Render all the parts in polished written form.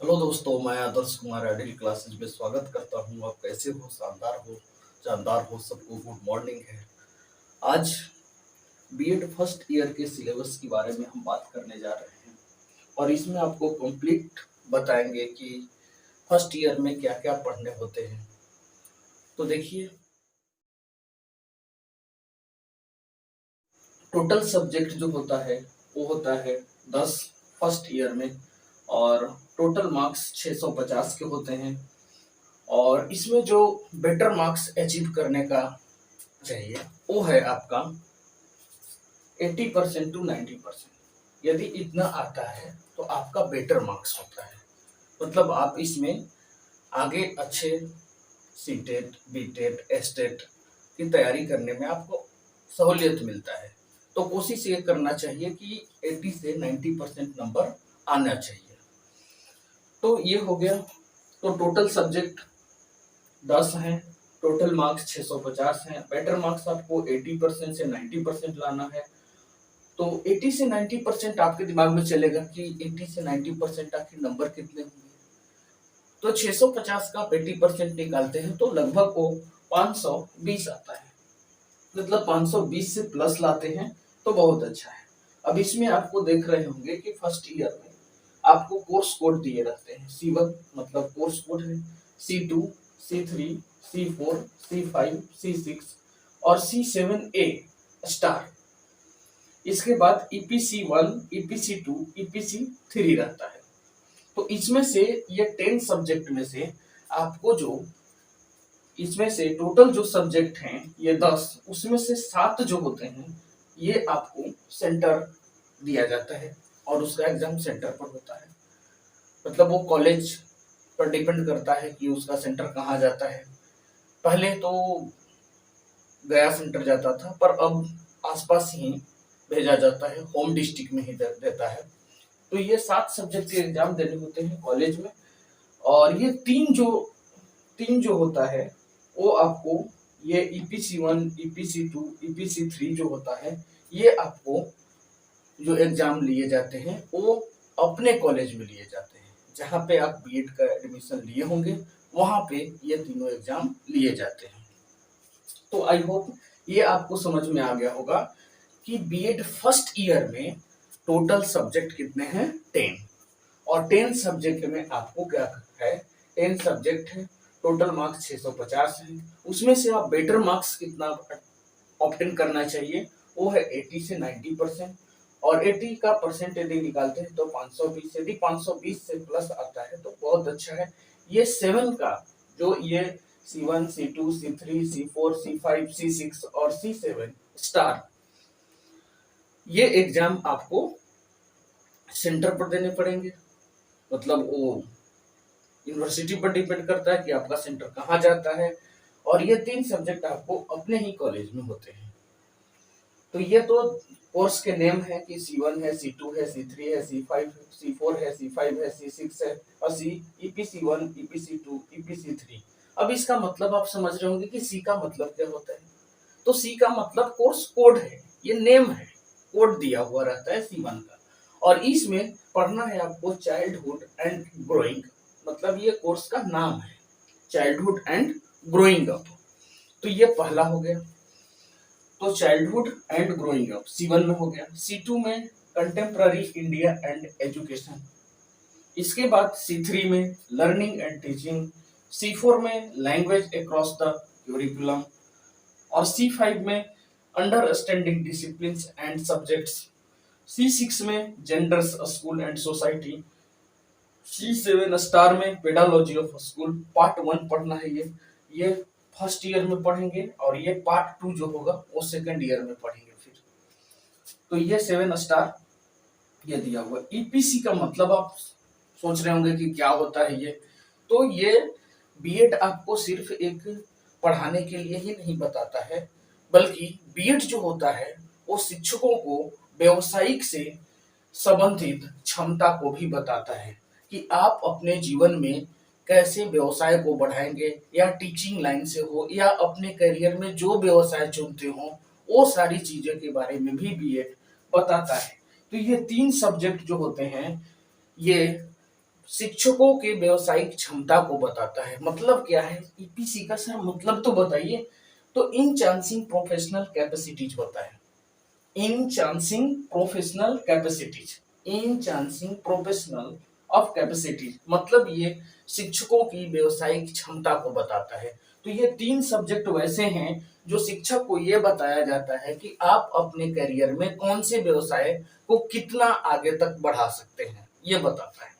Hello दोस्तों, मैं Adarsh Kumar ideal classes में स्वागत करता हूँ। आप कैसे हो? शानदार हो, जानदार हो, सबको गुड मॉर्निंग है। आज बीएड फर्स्ट ईयर के सिलेबस के बारे में हम बात करने जा रहे हैं और इसमें आपको कंप्लीट बताएंगे कि फर्स्ट ईयर में क्या क्या पढ़ने होते हैं। तो देखिए, टोटल सब्जेक्ट जो होता है वो होता है 10 फर्स्ट ईयर में, और टोटल मार्क्स 650 के होते हैं। और इसमें जो बेटर मार्क्स अचीव करने का चाहिए वो है आपका 80% टू 90%। यदि इतना आता है तो आपका बेटर मार्क्स होता है, मतलब आप इसमें आगे अच्छे C TET, B TET, S TET की तैयारी करने में आपको सहूलियत मिलता है। तो कोशिश ये करना चाहिए कि 80 से 90% नंबर आना चाहिए। तो ये हो गया। तो टोटल सब्जेक्ट 10 हैं, टोटल मार्क्स 650 हैं। बेटर मार्क्स आपको 80% से 90% लाना है। तो 80 से 90% आपके दिमाग में चलेगा कि 80 से 90% आखिर नंबर कितने होंगे। तो 650 का 80% निकालते हैं तो लगभग वो 520 आता है, मतलब 520 से प्लस लाते हैं तो बहुत अच्छा है। अब इसमें आपको देख रहे होंगे कि फर्स्ट ईयर में आपको कोर्स कोड दिए रहते हैं। C1 मतलब कोर्स कोड है, C2, C3, C4, C5, C6 और C7A स्टार। इसके बाद EPC1, EPC2, EPC3 रहता है। तो इसमें से ये 10 सब्जेक्ट में से आपको जो इसमें से टोटल जो सब्जेक्ट हैं ये 10, उसमें से 7 जो होते हैं ये आपको सेंटर दिया जाता है और उसका एग्जाम सेंटर पर होता है। मतलब वो कॉलेज पर डिपेंड करता है कि उसका सेंटर कहाँ जाता है। पहले तो गया सेंटर जाता था, पर अब आसपास ही भेजा जाता है, होम डिस्ट्रिक्ट में ही देता है। तो ये 7 सब्जेक्ट के एग्जाम देने होते हैं कॉलेज में। और ये तीन जो होता है वो आपको, ये EPC1, EPC2, EPC3 जो होता है, ये आपको जो एग्जाम लिए जाते हैं वो अपने कॉलेज में लिए जाते हैं। जहाँ पे आप बीएड का एडमिशन लिए होंगे वहां पे ये तीनों एग्जाम लिए जाते हैं। तो आई होप ये आपको समझ में आ गया होगा कि बीएड फर्स्ट ईयर में टोटल सब्जेक्ट कितने हैं, 10। और 10 सब्जेक्ट में आपको क्या है, 10 सब्जेक्ट है, टोटल मार्क्स 650 है। उसमें से आप बेटर मार्क्स कितना ऑप्टेन करना चाहिए, वो है 80 से 90%। और 80 का परसेंट यदि निकालते हैं तो 520। यदि 520 से प्लस आता है तो बहुत अच्छा है। ये 7 का जो ये C1, C2, C3, C4, C5, C6 और C7 स्टार, ये एग्जाम आपको सेंटर पर देने पड़ेंगे। मतलब वो यूनिवर्सिटी पर डिपेंड करता है कि आपका सेंटर कहाँ जाता है। और ये 3 सब्जेक्ट आपको अपने ही कॉलेज में होते हैं। तो ये तो कोर्स के नेम है कि C1 है, C2 है, C3 है, C5 है, C4 है, C5 है, C6 है और EPC1, EPC2, EPC3। अब इसका मतलब आप समझ रहे होंगे कि C का मतलब क्या होता है। तो C का मतलब कोर्स कोड है, ये नेम है, कोड दिया हुआ रहता है C1 का। और इसमें पढ़ना है आपको चाइल्डहुड एंड ग्रोइंग, मतलब ये कोर्स का नाम है, चाइल्डहुड एंड ग्रोइंग अप। तो ये पहला हो गया। तो childhood and growing up C1 में हो गया। C2 में कंटेम्प्ररी इंडिया एंड एजुकेशन। इसके बाद C3 में लर्निंग एंड टीचिंग। C4 में लैंग्वेज अक्रॉस द क्यूरिकुलम। और C5 में understanding discipline and subjects. C6 में genders, school and society. C7 star में पेडालॉजी ऑफ स्कूल। पार्ट 1 पढ़ना है ये फर्स्ट ईयर में पढ़ेंगे, और ये पार्ट 2 जो होगा वो सेकंड ईयर में पढ़ेंगे फिर। तो ये 7 स्टार ये दिया हुआ। ईपीसी का मतलब आप सोच रहे होंगे कि क्या होता है ये। तो ये बीएड आपको सिर्फ एक पढ़ाने के लिए ही नहीं बताता है, बल्कि बीएड जो होता है वो शिक्षकों को व्यवसायिक से संबंधित क्षमता को भी बताता है कि आप अपने जीवन में कैसे व्यवसाय को बढ़ाएंगे, या टीचिंग लाइन से हो या अपने करियर में जो व्यवसाय चुनते हो, वो सारी चीजें के बारे में भी बीएड बताता है। तो ये 3 सब्जेक्ट जो होते हैं ये शिक्षकों के व्यवसायिक क्षमता को बताता है। मतलब क्या है ईपीसी का सर, मतलब तो बताइए। तो इन चांसिंग प्रोफेशनल कैपेसिटीज होता है, enhancing professional capacities, enhancing professional of capacities, मतलब ये शिक्षकों की व्यवसायिक क्षमता को बताता है। तो ये तीन सब्जेक्ट वैसे हैं जो शिक्षक को ये बताया जाता है कि आप अपने करियर में कौन से व्यवसाय को कितना आगे तक बढ़ा सकते हैं, ये बताता है।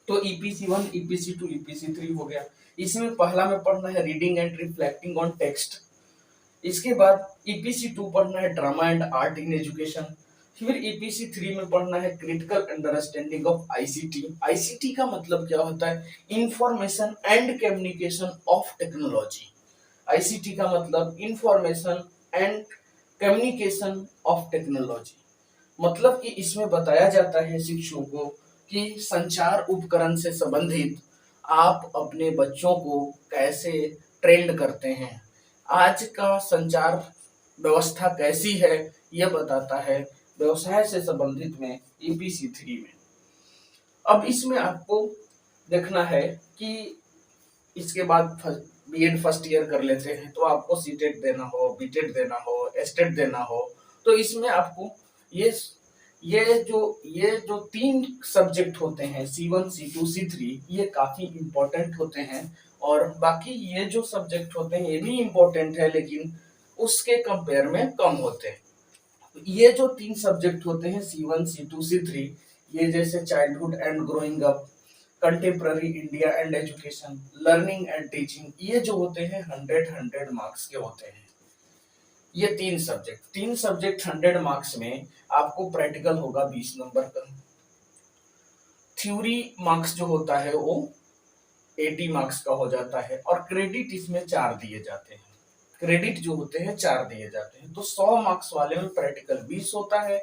तो ईपीसी 1, ईपीसी 2, ईपीसी 3 हो गया। इसमें पहला में पढ़ना है reading and reflecting on text. इसके बाद ईपीसी 2 पढ़ना है drama and art in education. फिर ईपीसी 3 में पढ़ना है critical understanding of ICT. ICT का मतलब क्या होता है, information and communication of technology. ICT का मतलब information and communication of technology. मतलब कि इसमें बताया जाता है शिक्षकों को कि संचार उपकरण से संबंधित आप अपने बच्चों को कैसे ट्रेंड करते हैं, आज का संचार व्यवस्था कैसी है, यह बताता है व्यवसाय से संबंधित में ईपीसी 3 में। अब इसमें आपको देखना है कि इसके बाद बीएड फर्स्ट ईयर कर लेते हैं तो आपको सीटेट देना हो, बीटेट देना हो, एस्टेट देना हो, तो इसमें आपको ये ये जो तीन सब्जेक्ट होते हैं C1, C2, C3, ये काफी इंपॉर्टेंट होते हैं। और बाकी ये जो सब्जेक्ट होते हैं ये भी इंपॉर्टेंट है लेकिन उसके कंपेयर में कम होते हैं। ये जो तीन सब्जेक्ट होते हैं C1, C2, C3, ये जैसे childhood and growing up, contemporary India and education, learning and teaching, ये जो होते हैं 100 मार्क्स के होते हैं। ये तीन सब्जेक्ट 100 मार्क्स में आपको प्रैक्टिकल होगा 20 नंबर का, थ्योरी मार्क्स जो होता है वो 80 मार्क्स का हो जाता है और क्रेडिट इसमें 4 दिए जाते हैं। क्रेडिट जो होते हैं 4 दिए जाते हैं। तो 100 मार्क्स वाले में प्रैक्टिकल 20 होता है,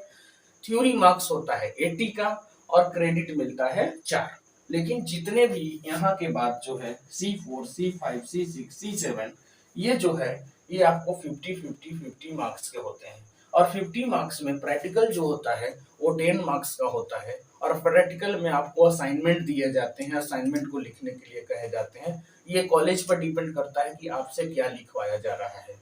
थ्योरी मार्क्स होता है 80 का और क्रेडिट मिलता है 4। लेकिन जितने भी यहाँ के बाद जो है C4, C5, C6, C7, ये जो है ये आपको 50 मार्क्स के होते हैं। और 50 मार्क्स में प्रैक्टिकल जो होता है वो 10 मार्क्स का होता है। और प्रैक्टिकल में आपको असाइनमेंट दिए जाते हैं, असाइनमेंट को लिखने के लिए कहे जाते हैं। ये कॉलेज पर डिपेंड करता है कि आपसे क्या लिखवाया जा रहा है।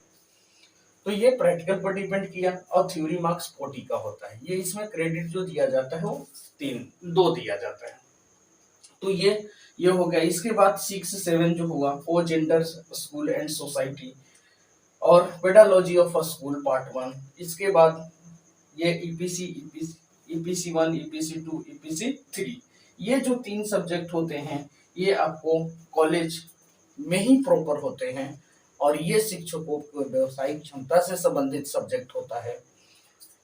तो ये प्रैक्टिकल पर डिपेंड किया। और थ्योरी मार्क्स 40 का होता है। ये इसमें क्रेडिट जो दिया जाता है वो 2 दिया जाता है। तो ये हो गया। इसके बाद 6, 7 जो हुआ वो जेंडर, स्कूल एंड सोसाइटी और pedology of a school part 1। इसके बाद ये ईपीसी 1, ईपीसी 2, ईपीसी 3, ये जो तीन सब्जेक्ट होते हैं ये आपको कॉलेज में ही प्रॉपर होते हैं और ये शिक्षकों को व्यवसायिक क्षमता से संबंधित सब्जेक्ट होता है।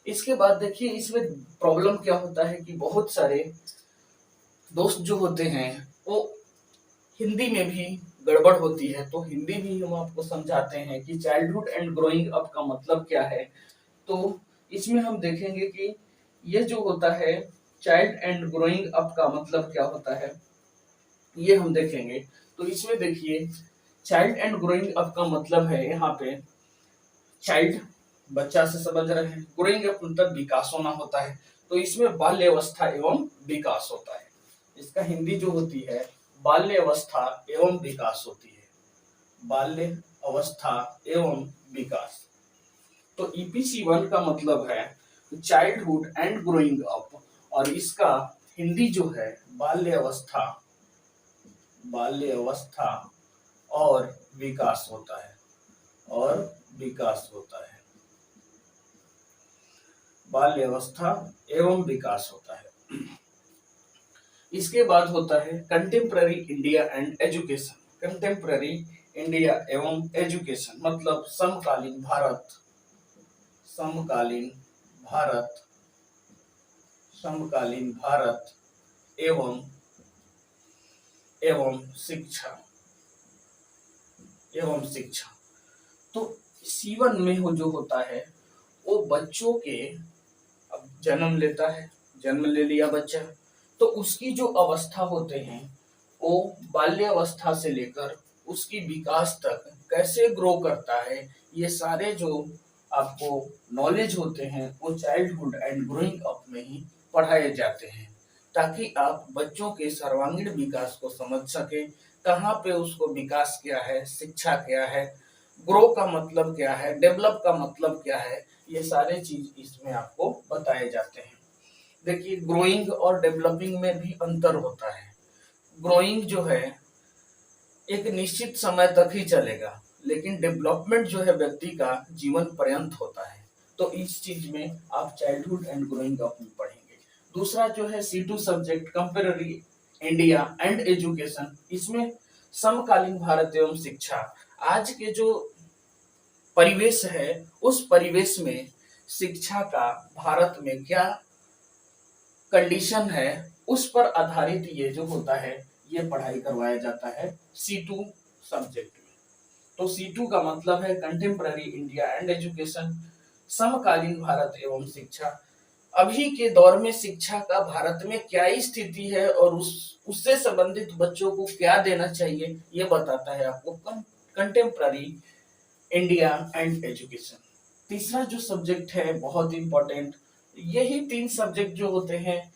इसके बाद देखिए इसमें प्रॉब्लम क्या होता है कि बहुत सारे दोस्त जो होते हैं वो हिंदी में भी गड़बड़ होती है। तो हिंदी भी हम आपको समझाते हैं कि चाइल्डहुड एंड ग्रोइंग अप का मतलब क्या है। तो इसमें हम देखेंगे कि ये जो होता है चाइल्ड एंड ग्रोइंग अप का मतलब क्या होता है, ये हम देखेंगे। तो इसमें देखिए चाइल्ड एंड ग्रोइंग अप का मतलब है यहाँ पे चाइल्ड बच्चा से समझ रहे हैं, ग्रोइंग अप मतलब विकास होना होता है। तो इसमें बाल्य अवस्था एवं विकास होता है। इसका हिंदी जो होती है बाल्य अवस्था एवं विकास होती है, बाल्य अवस्था एवं विकास। तो ईपीसी 1 का मतलब है चाइल्डहुड एंड ग्रोइंग अप और इसका हिंदी जो है बाल्य अवस्था और विकास होता है, और विकास होता है, बाल्य अवस्था एवं विकास होता है। इसके बाद होता है contemporary India and education. Contemporary India एवं एजुकेशन मतलब समकालीन भारत, समकालीन भारत, समकालीन भारत एवं शिक्षा, एवं शिक्षा। तो C1 में हो जो होता है वो बच्चों के, अब जन्म लेता है, जन्म ले लिया बच्चा, तो उसकी जो अवस्था होते हैं वो बाल्य अवस्था से लेकर उसकी विकास तक कैसे ग्रो करता है, ये सारे जो आपको नॉलेज होते हैं वो चाइल्डहुड एंड ग्रोइंग अप में ही पढ़ाए जाते हैं। ताकि आप बच्चों के सर्वांगीण विकास को समझ सके, कहाँ पे उसको विकास क्या है, शिक्षा क्या है, ग्रो का मतलब क्या है, डेवलप का मतलब क्या है, ये सारे चीज इसमें आपको बताए जाते हैं। देखिए ग्रोइंग और डेवलपिंग में भी अंतर होता है। ग्रोइंग जो है एक निश्चित समय तक ही चलेगा, लेकिन डेवलपमेंट जो है व्यक्ति का जीवन पर्यंत होता है। तो इस चीज में आप चाइल्डहुड एंड ग्रोइंग अप में पढ़ेंगे। दूसरा जो है C2 subject contemporary India and education, इसमें समकालीन भारत एवं शिक्षा, आज के जो परिवेश है उस परिवेश में शिक्षा का भारत में क्या कंडीशन है, उस पर आधारित ये जो होता है ये पढ़ाई करवाया जाता है C2 सब्जेक्ट में। तो C2 का मतलब है कंटेम्पररी इंडिया एंड एजुकेशन, समकालीन भारत एवं शिक्षा। अभी के दौर में शिक्षा का भारत में क्या स्थिति है और उससे संबंधित बच्चों को क्या देना चाहिए, ये बताता है आपको कंटेम्पररी इंडिया एंड एजुकेशन। तीसरा जो सब्जेक्ट है बहुत इंपॉर्टेंट, यही 3 सब्जेक्ट जो होते हैं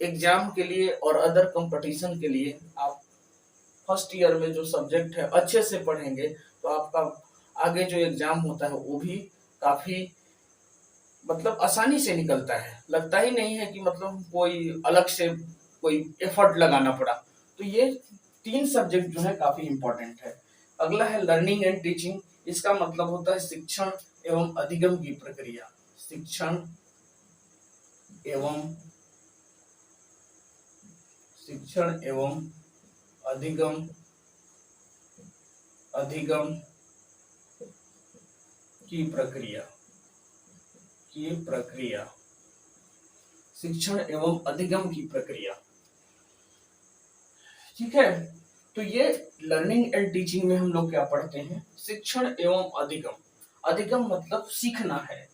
एग्जाम के लिए और अदर कंपटीशन के लिए, आप फर्स्ट ईयर में जो सब्जेक्ट है अच्छे से पढ़ेंगे तो आपका आगे जो एग्जाम होता है वो भी काफी मतलब आसानी से निकलता है। लगता ही नहीं है कि मतलब कोई अलग से कोई एफर्ट लगाना पड़ा। तो ये 3 सब्जेक्ट जो है काफी इंपॉर्टेंट है। अगला है लर्निंग एंड टीचिंग, इसका मतलब होता है शिक्षण एवं अधिगम की प्रक्रिया। शिक्षण एवं अधिगम की प्रक्रिया शिक्षण एवं अधिगम की प्रक्रिया। ठीक है, तो ये लर्निंग एंड टीचिंग में हम लोग क्या पढ़ते हैं, शिक्षण एवं अधिगम। अधिगम मतलब सीखना है,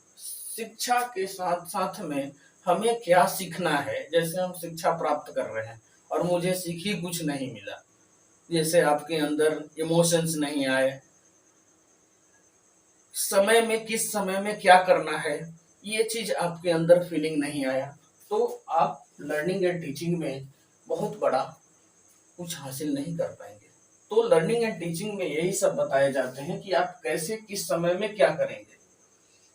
शिक्षा के साथ साथ में हमें क्या सीखना है। जैसे हम शिक्षा प्राप्त कर रहे हैं और मुझे सीख ही कुछ नहीं मिला, जैसे आपके अंदर इमोशंस नहीं आए, समय में किस समय में क्या करना है ये चीज आपके अंदर फीलिंग नहीं आया, तो आप लर्निंग एंड टीचिंग में बहुत बड़ा कुछ हासिल नहीं कर पाएंगे। तो लर्निंग एंड टीचिंग में यही सब बताए जाते हैं कि आप कैसे किस समय में क्या करेंगे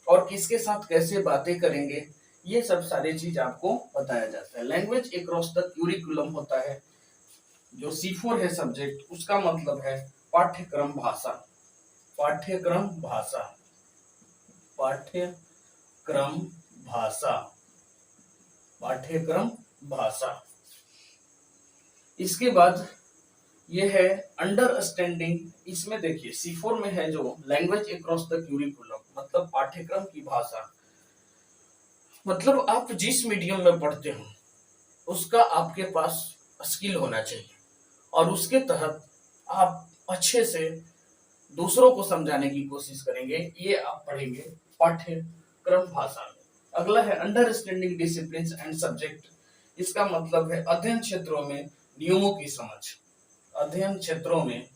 और किसके साथ कैसे बातें करेंगे, ये सब सारी चीज आपको बताया जाता है। लैंग्वेज अक्रॉस द क्यूरिकुलम होता है जो C4 है सब्जेक्ट, उसका मतलब है पाठ्यक्रम भाषा। पाठ्यक्रम भाषा इसके बाद ये है अंडरस्टैंडिंग। इसमें देखिए C4 में है जो लैंग्वेज अक्रॉस द क्यूरिकुलम, मतलब पाठ्यक्रम की भाषा, मतलब आप जिस मीडियम में पढ़ते हो उसका आपके पास स्किल होना चाहिए और उसके तहत आप अच्छे से दूसरों को समझाने की कोशिश करेंगे, ये आप पढ़ेंगे पाठ्यक्रम भाषा में। अगला है अंडरस्टैंडिंग डिसिप्लिन एंड सब्जेक्ट, इसका मतलब है अध्ययन क्षेत्रों में नियमों की समझ। अध्ययन क्षेत्रों में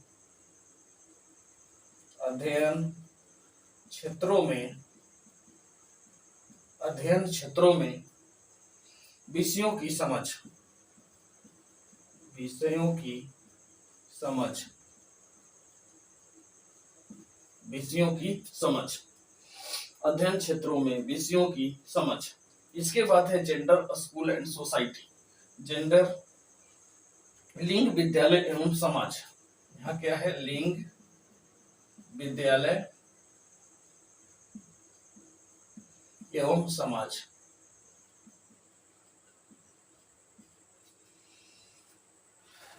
विषयों की समझ, अध्ययन क्षेत्रों में विषयों की समझ। इसके बाद है gender, school and society. Gender लिंग, विद्यालय एवं समाज। यहाँ क्या है, लिंग, विद्यालय एवं समाज।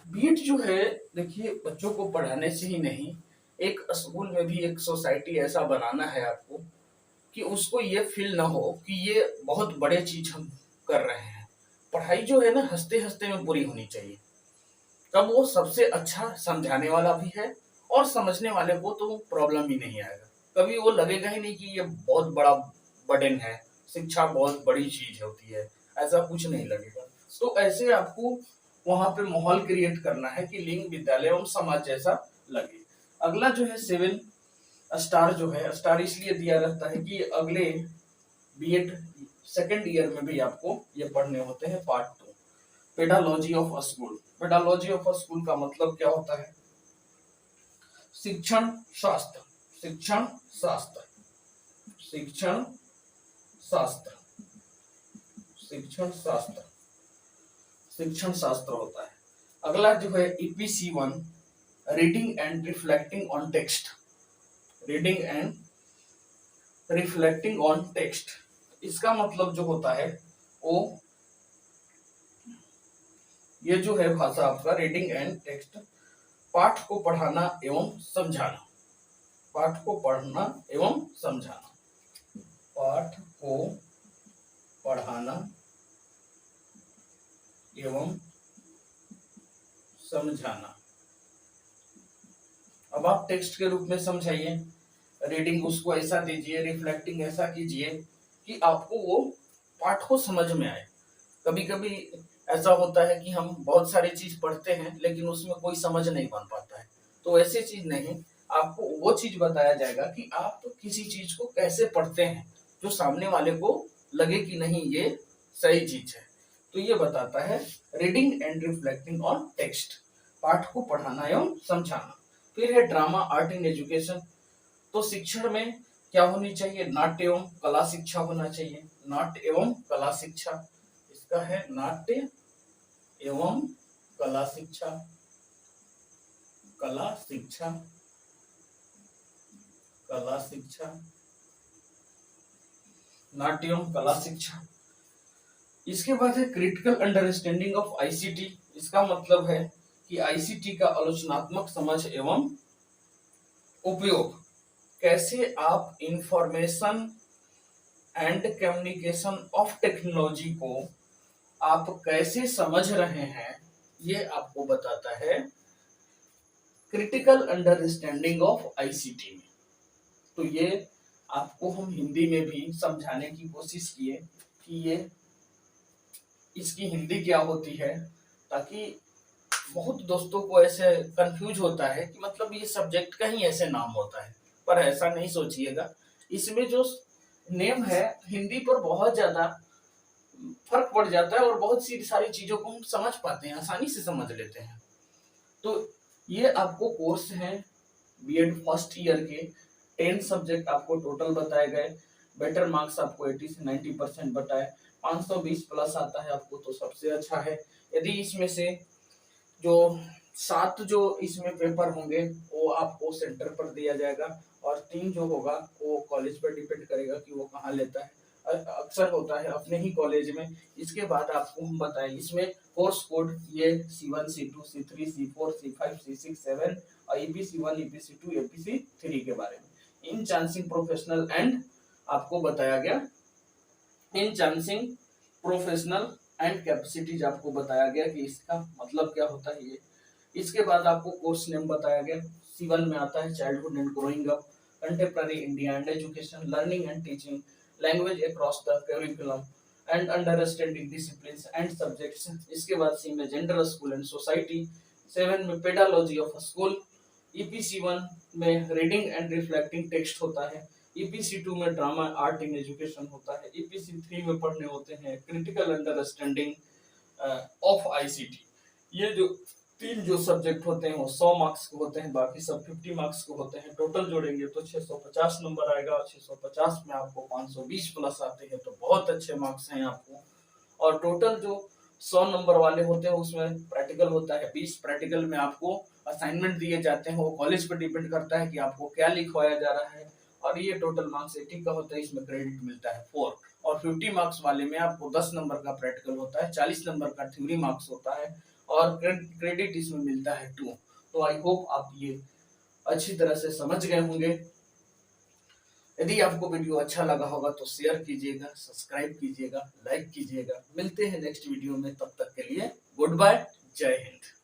बीएड जो है देखिए बच्चों को पढ़ाने से ही नहीं, एक स्कूल में भी एक सोसाइटी ऐसा बनाना है आपको कि उसको ये फील ना हो कि ये बहुत बड़े चीज हम कर रहे हैं। पढ़ाई जो है ना हंसते हंसते में पूरी होनी चाहिए, तब वो सबसे अच्छा समझाने वाला भी है और समझने वाले को तो प्रॉब्लम ही नहीं आएगा। कभी वो लगेगा ही नहीं कि ये बहुत बड़ा बर्डन है, शिक्षा बहुत बड़ी चीज होती है, ऐसा कुछ नहीं लगेगा। तो ऐसे आपको वहां पे माहौल क्रिएट करना है कि लिंग, विद्यालय एवं समाज जैसा लगे। अगला जो है 7 स्टार जो है, स्टार इसलिए दिया रहता है कि अगले बीएड सेकेंड ईयर में भी आपको ये पढ़ने होते हैं part 2। Pedology of a school. Pedology of a school का मतलब क्या होता है? शिक्षण शास्त्र, शिक्षण शास्त्र, शिक्षण शास्त्र, शिक्षण शास्त्र, शिक्षण शास्त्र होता है। अगला जो है EPC1, reading and reflecting on text, reading and reflecting on text. इसका मतलब जो होता है वो ये जो है भाषा आपका रीडिंग एंड टेक्स्ट, पाठ को पढ़ाना एवं समझाना, पाठ को पढ़ना एवं समझाना, पाठ को पढ़ाना एवं समझाना। अब आप टेक्स्ट के रूप में समझाइए, रीडिंग उसको ऐसा दीजिए, रिफ्लेक्टिंग ऐसा कीजिए कि आपको वो पाठ को समझ में आए। कभी कभी ऐसा होता है कि हम बहुत सारी चीज पढ़ते हैं लेकिन उसमें कोई समझ नहीं बन पाता है, तो ऐसी चीज नहीं, आपको वो चीज बताया जाएगा कि आप किसी चीज को कैसे पढ़ते हैं जो सामने वाले को लगे कि नहीं ये सही चीज है। तो ये बताता है reading and reflecting on text, पाठ को पढ़ाना एवं समझाना। फिर है ड्रामा आर्ट इन एजुकेशन। तो शिक्षण में क्या होनी चाहिए? नाट्य एवं कला शिक्षा होना चाहिए, नाट्य एवं कला शिक्षा। इसका है नाट्य एवं कला शिक्षा, कला शिक्षा, कला शिक्षा, नाट्य एवं कला शिक्षा। इसके बाद है क्रिटिकल अंडरस्टैंडिंग ऑफ ICT। इसका मतलब है कि ICT का आलोचनात्मक समझ एवं उपयोग, कैसे आप information and communication of technology को आप कैसे समझ रहे हैं, ये आपको बताता है क्रिटिकल अंडरस्टैंडिंग ऑफ ICT में। तो ये आपको हम हिंदी में भी समझाने की कोशिश किए कि ये इसकी हिंदी क्या होती है, ताकि बहुत दोस्तों को ऐसे कंफ्यूज होता है कि मतलब ये सब्जेक्ट का ही ऐसे नाम होता है, पर ऐसा नहीं सोचिएगा। इसमें जो नेम है हिंदी पर बहुत ज्यादा फर्क पड़ जाता है और बहुत सी सारी चीजों को हम समझ पाते हैं, आसानी से समझ लेते हैं। तो ये आपको कोर्स है B.Ed फर्स्ट ईयर के 10 सब्जेक्ट आपको टोटल बताए गए। बेटर मार्क्स आपको 80 से 90% बताए, 520 प्लस आता है आपको तो सबसे अच्छा है। यदि इसमें से जो 7 जो इसमें पेपर होंगे वो आपको सेंटर पर दिया जाएगा और 3 जो होगा वो कॉलेज पर डिपेंड करेगा कि वो कहाँ लेता है। अक्सर होता है अपने ही कॉलेज में। इसके बाद आपको हम बताएं इसमें कोर्स कोड ये C1 C2 C3 C4 C5 C6 7 और EPC1 EPC2 EPC3 के बारे में। इन चांसिंग प्रोफेशनल एंड आपको बताया गया, इन चांसिंग प्रोफेशनल एंड कैपेसिटीज आपको बताया गया कि इसका मतलब क्या होता है ये। इसके बाद आपको कोर्स नेम बताया गया। C1 में आता है childhood and growing up, contemporary India and education, learning and teaching, language across the curriculum and understanding disciplines and subjects. इसके बाद C में जेंडर, स्कूल एंड सोसाइटी, 7 में पेडालॉजी ऑफ स्कूल, EPC1 में रीडिंग एंड रिफ्लेक्टिंग टेक्स्ट होता है, EPC2 में drama art in education होता है, EPC3 में पढ़ने होते हैं क्रिटिकल अंडरस्टैंडिंग ऑफ ICT। ये जो 3 जो सब्जेक्ट होते हैं वो 100 मार्क्स के होते हैं, बाकी सब 50 मार्क्स के होते हैं। टोटल जोड़ेंगे तो 650 नंबर आएगा और 650 में आपको 520 प्लस आते हैं तो बहुत अच्छे मार्क्स हैं आपको। और टोटल जो 100 नंबर वाले होते हैं उसमें प्रैक्टिकल होता है 20। प्रैक्टिकल में आपको असाइनमेंट दिए जाते हैं, वो कॉलेज पर डिपेंड करता है कि आपको क्या लिखवाया जा रहा है। और ये टोटल मार्क्स 80 का होता है, इसमें क्रेडिट मिलता है 4। और 50 मार्क्स वाले में आपको 10 नंबर का प्रैक्टिकल होता है, 40 नंबर का थ्योरी मार्क्स होता है और क्रेडिट इसमें मिलता है 2। तो आई होप आप ये अच्छी तरह से समझ गए होंगे। यदि आपको वीडियो अच्छा लगा होगा तो शेयर कीजिएगा, सब्सक्राइब कीजिएगा, लाइक कीजिएगा। मिलते हैं नेक्स्ट वीडियो में, तब तक के लिए गुड बाय, जय हिंद।